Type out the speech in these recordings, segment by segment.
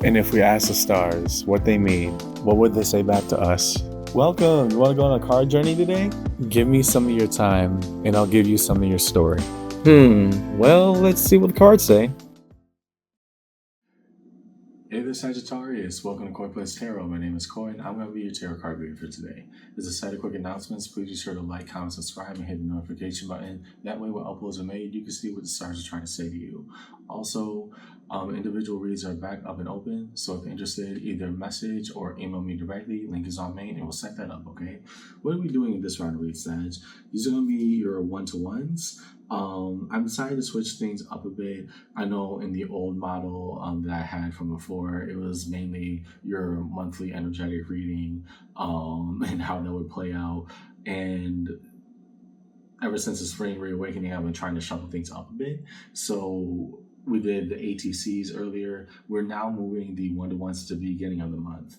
And if we ask the stars what they mean, what would they say back to us? Welcome! You want to go on a card journey today? Give me some of your time, and I'll give you some of your story. Well, let's see what the cards say. Hey there, Sagittarius. Welcome to Koi Plays Tarot. My name is Koi, and I'm going to be your tarot card reader for today. As a side of quick announcements, please be sure to like, comment, subscribe, and hit the notification button. That way, when uploads are made, you can see what the stars are trying to say to you. Also, individual reads are back up and open, so if you're interested, either message or email me directly. Link is on main, and we'll set that up, okay? What are we doing in this round of reads, Sag? These are going to be your one-to-ones. I've decided to switch things up a bit. I know in the old model that I had from before, it was mainly your monthly energetic reading and how that would play out. And ever since the spring reawakening, I've been trying to shuffle things up a bit. So we did the ATCs earlier. We're now moving the one-to-ones to the beginning of the month.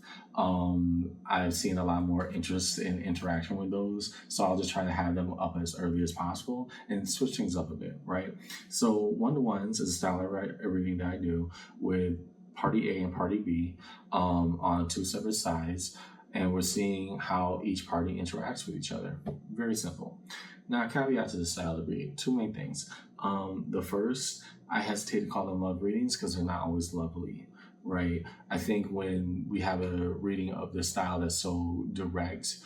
I've seen a lot more interest in interaction with those, so I'll just try to have them up as early as possible and switch things up a bit, right? So one-to-ones is a style of reading that I do with Party A and Party B on two separate sides, and we're seeing how each party interacts with each other. Very simple. Now, caveat to the style of read, two main things. The first, I hesitate to call them love readings because they're not always lovely, right? I think when we have a reading of the style that's so direct,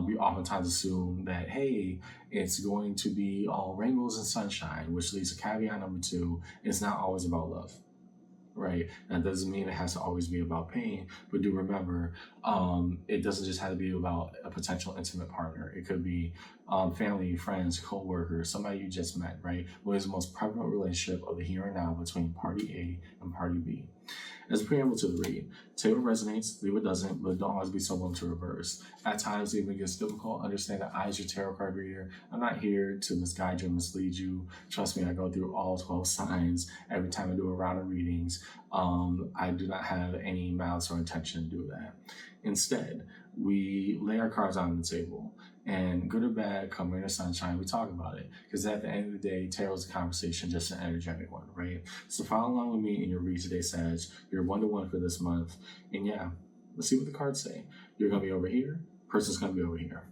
we oftentimes assume that, hey, it's going to be all rainbows and sunshine, which leads to caveat number two, it's not always about love. Right. That doesn't mean it has to always be about pain, but do remember, it doesn't just have to be about a potential intimate partner. It could be family, friends, co-workers, somebody you just met, right? What is the most prevalent relationship of the here and now between party A and party B? As a preamble to the read, take what resonates, leave what doesn't, but don't always be so willing to reverse. At times, even gets difficult. Understand that I, as your tarot card reader, I'm not here to misguide you and mislead you. Trust me, I go through all 12 signs every time I do a round of readings. I do not have any malice or intention to do that. Instead, we lay our cards on the table, and good or bad, come rain or sunshine, we talk about it. Because at the end of the day, tarot is a conversation, just an energetic one, right? So follow along with me in your read today, Sag. You're one-to-one for this month. And yeah, let's see what the cards say. You're going to be over here. Person's going to be over here.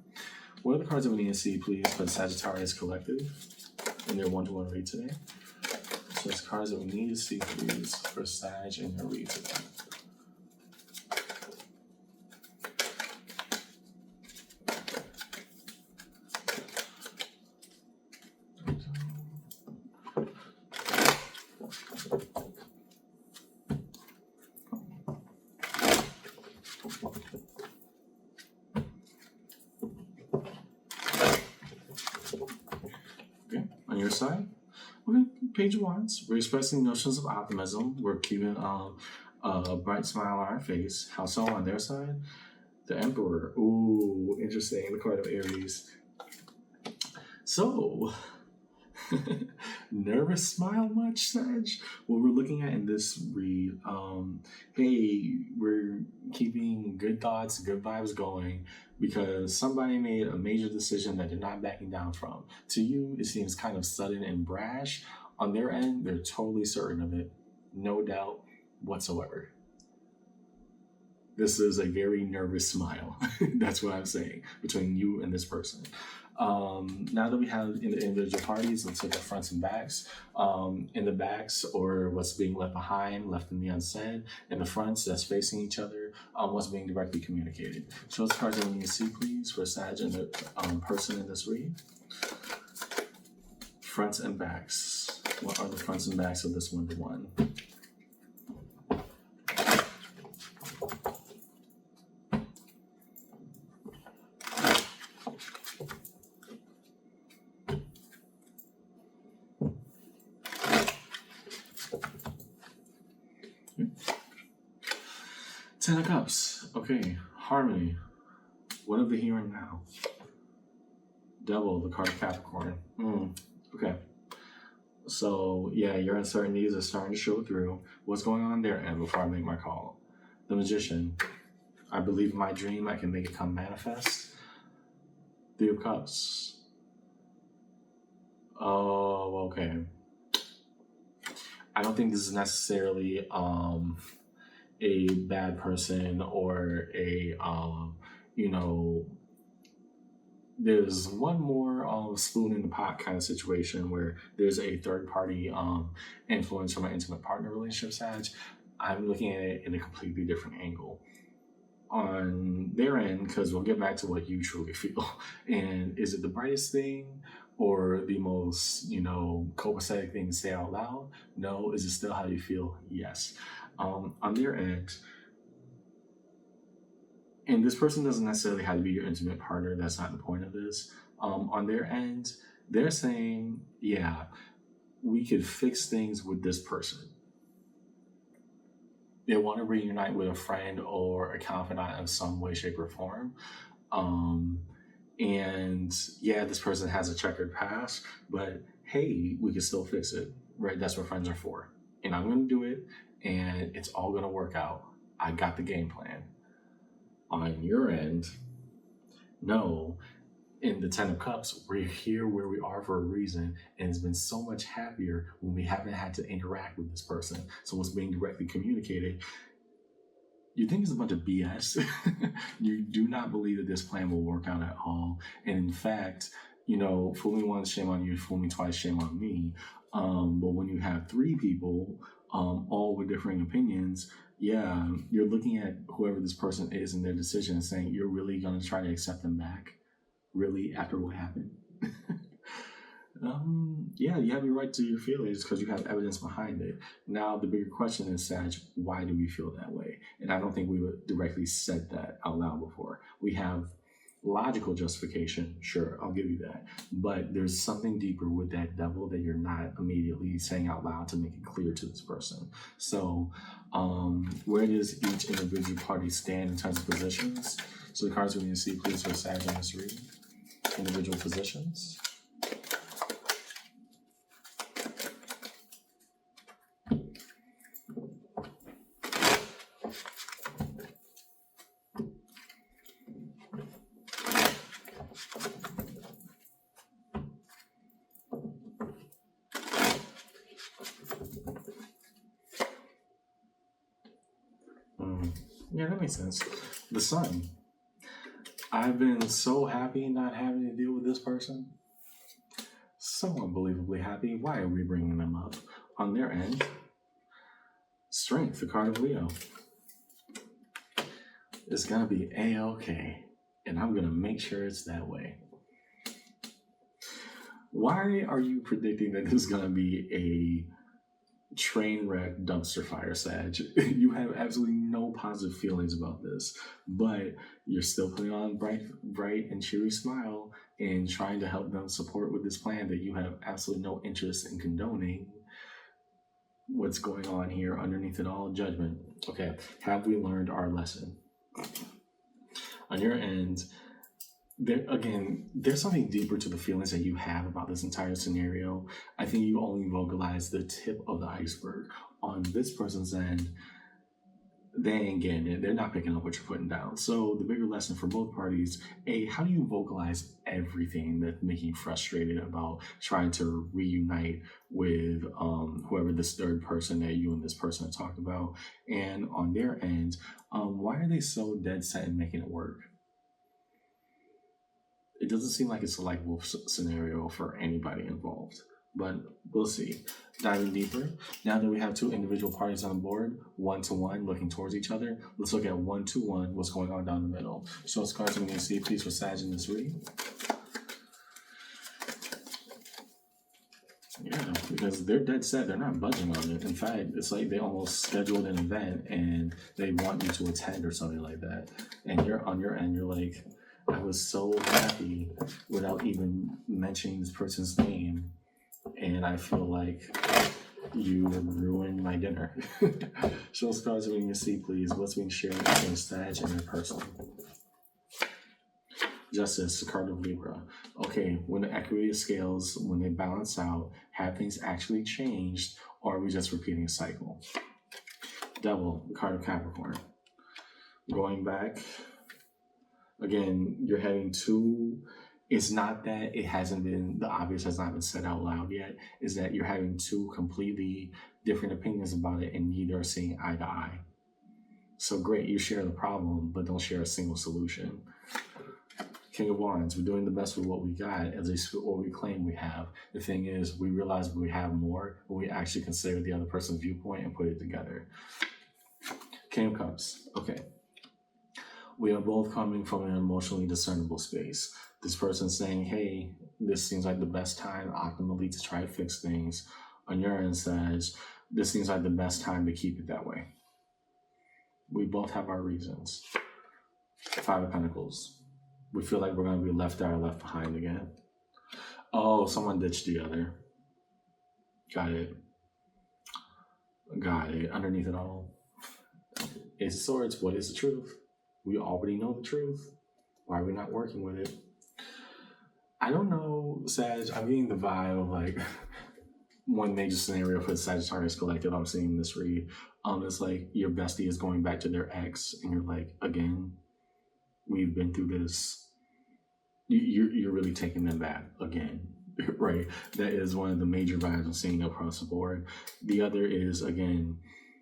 What are the cards that we need to see, please, for the Sagittarius Collective in their one-to-one read today? So it's cards that we need to see, please, for Sag in their read today. Okay, on your side, okay, page of wands. We're expressing notions of optimism. We're keeping a bright smile on our face. How so on their side? The Emperor. Ooh, interesting. The card of Aries. So, nervous smile much, Sag? What we're looking at in this read, hey, we're keeping good thoughts, good vibes going because somebody made a major decision that they're not backing down from. To you, it seems kind of sudden and brash. On their end, they're totally certain of it. No doubt whatsoever. This is a very nervous smile. That's what I'm saying between you and this person. Now that we have in the individual parties, let's look at fronts and backs. In the backs, or what's being left behind, left in the unsaid. In the fronts, that's facing each other, what's being directly communicated. Show us cards that we need to see, please, for Sag and the person in this read. Fronts and backs. What are the fronts and backs of this one-to-one? Ten of Cups. Okay. Harmony. What of the here and now? Devil, the card of Capricorn. Okay. So, yeah, your uncertainties are starting to show through. What's going on there, and before I make my call? The Magician. I believe in my dream. I can make it come manifest. Three of Cups. Oh, okay. I don't think this is necessarily a bad person or a you know, there's one more spoon in the pot kind of situation where there's a third party influence from an intimate partner relationship side. I'm looking at it in a completely different angle on their end, because we'll get back to what you truly feel. And is it the brightest thing or the most, copacetic thing to say out loud? No. Is it still how you feel? Yes. On their end, and this person doesn't necessarily have to be your intimate partner. That's not the point of this. On their end, they're saying, yeah, we could fix things with this person. They want to reunite with a friend or a confidant of some way, shape, or form. Um, and yeah, this person has a checkered past, but hey, we can still fix it, right? That's what friends are for. And I'm going to do it, and it's all going to work out. I got the game plan. On your end, no. In the Ten of Cups, we're here where we are for a reason, and it's been so much happier when we haven't had to interact with this person. So what's being directly communicated, you think it's a bunch of BS. You do not believe that this plan will work out at all. And in fact, fool me once, shame on you. Fool me twice, shame on me. But when you have three people, all with differing opinions, yeah, you're looking at whoever this person is and their decision and saying, you're really going to try to accept them back? Really, after what happened? Yeah, you have your right to your feelings because you have evidence behind it. Now, the bigger question is, Sag, why do we feel that way? And I don't think we would directly said that out loud before. We have logical justification, sure, I'll give you that. But there's something deeper with that devil that you're not immediately saying out loud to make it clear to this person. So, where does each individual party stand in terms of positions? So the cards we need to see, please, for Sag in this reading. Individual positions. Yeah, that makes sense. The Sun. I've been so happy not having to deal with this person. So unbelievably happy. Why are we bringing them up? On their end, Strength, the card of Leo. It's going to be A-okay, and I'm going to make sure it's that way. Why are you predicting that this is going to be a train wreck dumpster fire, Sag? You have absolutely no positive feelings about this, but you're still putting on bright and cheery smile and trying to help them support with this plan that you have absolutely no interest in condoning. What's going on here underneath it all? Judgment. Okay, have we learned our lesson? On your end, there's something deeper to the feelings that you have about this entire scenario. I think you only vocalize the tip of the iceberg. On this person's end, they ain't getting it. They're not picking up what you're putting down. So the bigger lesson for both parties, how do you vocalize everything that's making you frustrated about trying to reunite with whoever this third person that you and this person have talked about? And on their end, why are they so dead set in making it work? It doesn't seem like it's a likable scenario for anybody involved, but we'll see. Diving deeper, now that we have two individual parties on the board, 1-to-1 looking towards each other, let's look at 1-to-1, what's going on down the middle. So it's cards we can see, please, for Sag in this reading. Yeah, because they're dead set. They're not budging on it. In fact, it's like they almost scheduled an event and they want you to attend or something like that. And you're on your end, you're like, I was so happy without even mentioning this person's name, and I feel like you ruined my dinner. Show us cards we can see, please. What's being shared between Sag and their person? Justice, the card of Libra. Okay, when the equity scales, when they balance out, have things actually changed, or are we just repeating a cycle? Devil, the card of Capricorn. Going back, again, you're heading to, it's not that it hasn't been, the obvious has not been said out loud yet, is that you're having two completely different opinions about it and neither are seeing eye to eye. So great, you share the problem, but don't share a single solution. King of Wands, we're doing the best with what we got, at least what we claim we have. The thing is, we realize we have more, but we actually consider the other person's viewpoint and put it together. King of Cups, okay. We are both coming from an emotionally discernible space. This person's saying, hey, this seems like the best time optimally to try to fix things. On your end says, this seems like the best time to keep it that way. We both have our reasons. Five of Pentacles. We feel like we're going to be left out or left behind again. Oh, someone ditched the other. Got it. Got it. Underneath it all. Ace of Swords. What is the truth? We already know the truth. Why are we not working with it? I don't know, Sag. I'm getting the vibe of like one major scenario for the Sagittarius Collective I'm seeing this read. It's like your bestie is going back to their ex, and you're like, again, we've been through this. You're really taking them back again, right? That is one of the major vibes I'm seeing across the board. The other is, again,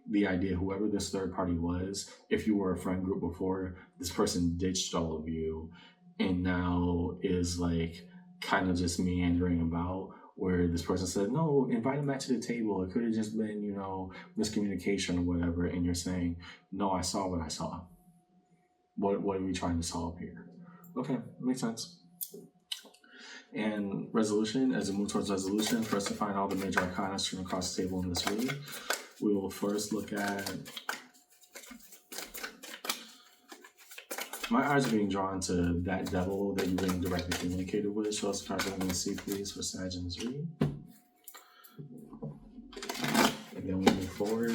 the idea, whoever this third party was, if you were a friend group before, this person ditched all of you and now is like kind of just meandering about, where this person said, no, invite him back to the table. It could have just been, miscommunication or whatever. And you're saying, no, I saw what I saw. What are we trying to solve here? Okay, makes sense. And resolution, as we move towards resolution, for us to find all the major arcana from across the table in this read, we will first look at, my eyes are being drawn to that devil that you're being directly communicated with. Show us the cards I'm going to see, please, for Sag in this read. And then we move forward.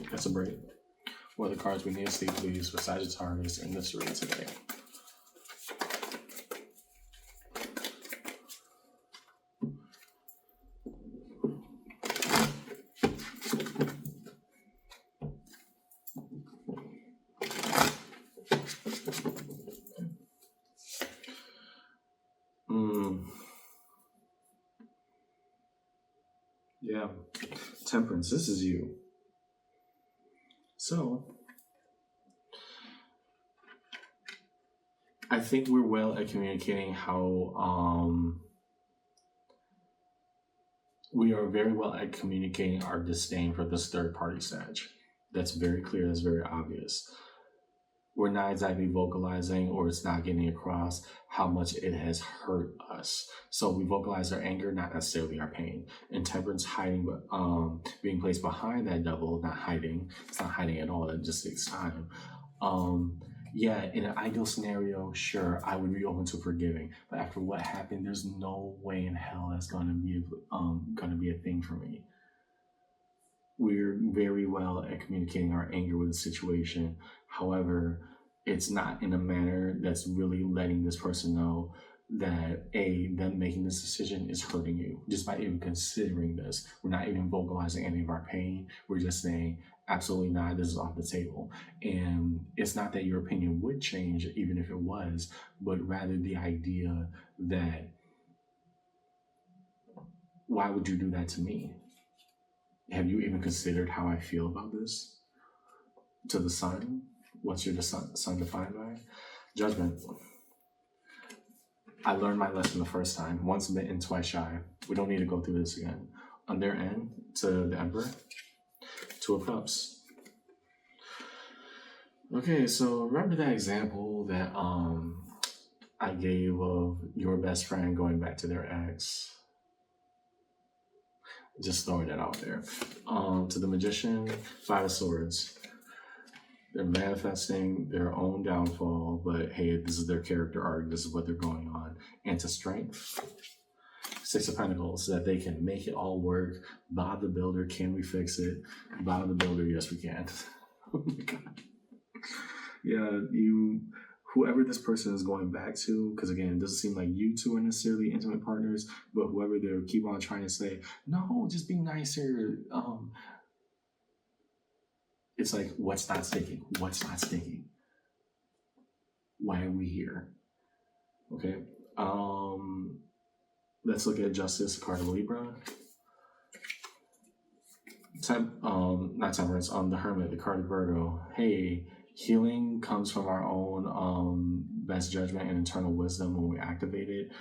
That's a break. What are the cards we need to see, please, for Sagittarius in this read today? Yeah. Temperance, this is you. So, I think we're well at communicating how, we are very well at communicating our disdain for this third party Sag. That's very clear, that's very obvious. We're not exactly vocalizing, or it's not getting across how much it has hurt us. So we vocalize our anger, not necessarily our pain. And Temperance hiding, being placed behind that devil, not hiding. It's not hiding at all. It just takes time. Yeah, in an ideal scenario, sure, I would be open to forgiving. But after what happened, there's no way in hell that's gonna be a thing for me. We're very well at communicating our anger with the situation. However, it's not in a manner that's really letting this person know that them making this decision is hurting you. Just by even considering this, we're not even vocalizing any of our pain. We're just saying, absolutely not, this is off the table. And it's not that your opinion would change, even if it was, but rather the idea that, why would you do that to me? Have you even considered how I feel about this? To the sun? What's your sun defined by? Judgment. I learned my lesson the first time. Once bitten, twice shy. We don't need to go through this again. On their end, to the Emperor, Two of Cups. Okay, so remember that example that I gave of your best friend going back to their ex? Just throwing that out there. To the Magician, Five of Swords. They're manifesting their own downfall, but hey, this is their character arc. This is what they're going on. And to Strength, Six of Pentacles, so that they can make it all work. Bob the Builder, can we fix it? Bob the Builder, yes, we can. Oh my God. Yeah, whoever this person is going back to, because again, it doesn't seem like you two are necessarily intimate partners, but whoever they keep on trying to say, no, just be nicer. It's like, what's not sticking? What's not sticking? Why are we here? Okay. Let's look at Justice, card of Libra. Not temperance, the hermit, the card of Virgo. Hey, healing comes from our own best judgment and internal wisdom when we activate it,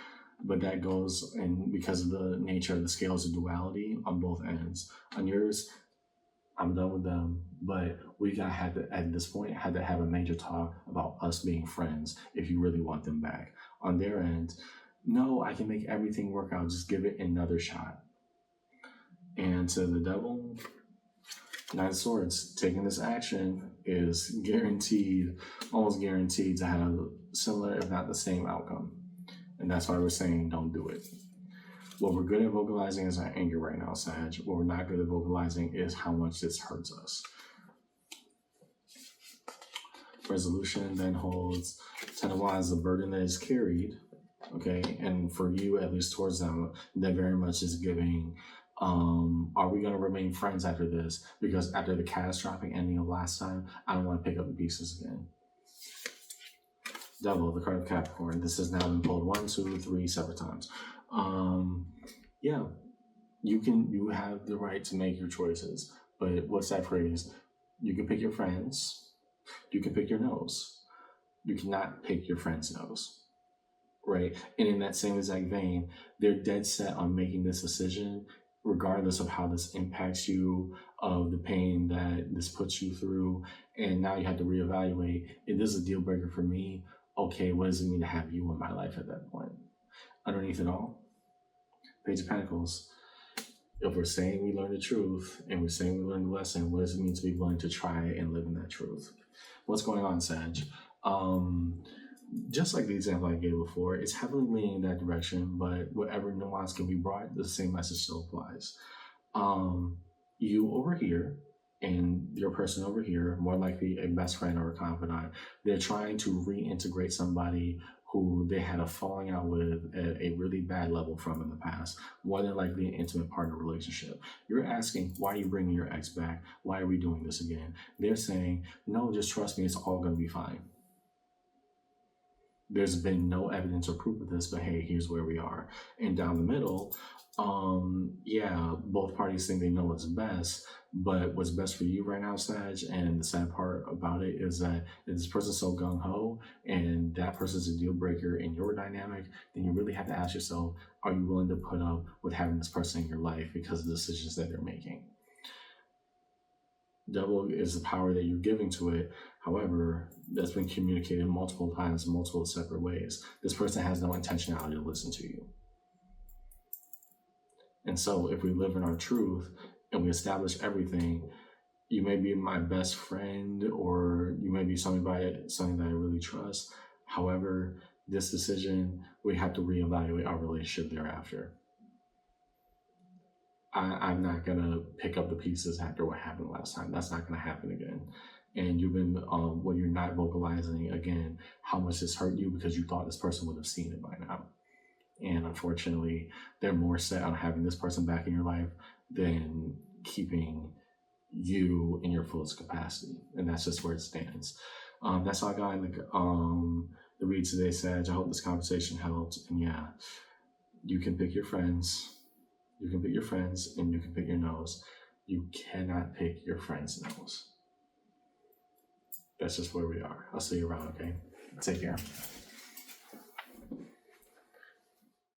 but that goes and because of the nature of the scales of duality on both ends. On yours, I'm done with them, but we got had to at this point had to have a major talk about us being friends if you really want them back. On their end, no, I can make everything work out. Just give it another shot. And to the devil, Nine of Swords, taking this action is guaranteed, almost guaranteed to have similar, if not the same outcome. And that's why we're saying don't do it. What we're good at vocalizing is our anger right now, Sag. What we're not good at vocalizing is how much this hurts us. Resolution then holds Ten of Wands, the burden that is carried, okay? And for you, at least towards them, that very much is giving, are we going to remain friends after this? Because after the catastrophic ending of last time, I don't want to pick up the pieces again. Devil, the card of Capricorn. This has now been pulled 1, 2, 3 separate times. Yeah, you have the right to make your choices, but what's that phrase? You can pick your friends, you can pick your nose. You cannot pick your friend's nose, right? And in that same exact vein, they're dead set on making this decision, regardless of how this impacts you, of the pain that this puts you through. And now you have to reevaluate, if this is a deal breaker for me, okay, what does it mean to have you in my life at that point? Underneath it all, Page of Pentacles. If we're saying we learn the truth and we're saying we learn the lesson, what does it mean to be willing to try and live in that truth? What's going on, Sag? Just like the example I gave before, it's heavily leaning in that direction, but whatever nuance can be brought, the same message still applies. You over here and your person over here, more likely a best friend or a confidant, they're trying to reintegrate somebody who they had a falling out with at a really bad level from in the past, more than likely an intimate partner relationship. You're asking, why are you bringing your ex back? Why are we doing this again? They're saying, no, just trust me, it's all going to be fine. There's been no evidence or proof of this, but hey, here's where we are. And down the middle, yeah, both parties think they know what's best, but what's best for you right now, Sag, and the sad part about it is that if this person's so gung-ho and that person's a deal breaker in your dynamic, then you really have to ask yourself, are you willing to put up with having this person in your life because of the decisions that they're making? Devil is the power that you're giving to it. However, that's been communicated multiple times in multiple separate ways. This person has no intentionality to listen to you. And so if we live in our truth and we establish everything, you may be my best friend or you may be something that I really trust. However, this decision, we have to reevaluate our relationship thereafter. I'm not going to pick up the pieces after what happened last time. That's not going to happen again. And you've been, when you're not vocalizing, again, how much this hurt you because you thought this person would have seen it by now. And unfortunately, they're more set on having this person back in your life than keeping you in your fullest capacity. And that's just where it stands. That's all I got in the read today, Sag. I hope this conversation helped. And yeah, you can pick your friends. You can pick your friends and you can pick your nose. You cannot pick your friend's nose. That's just where we are. I'll see you around, okay? Take care.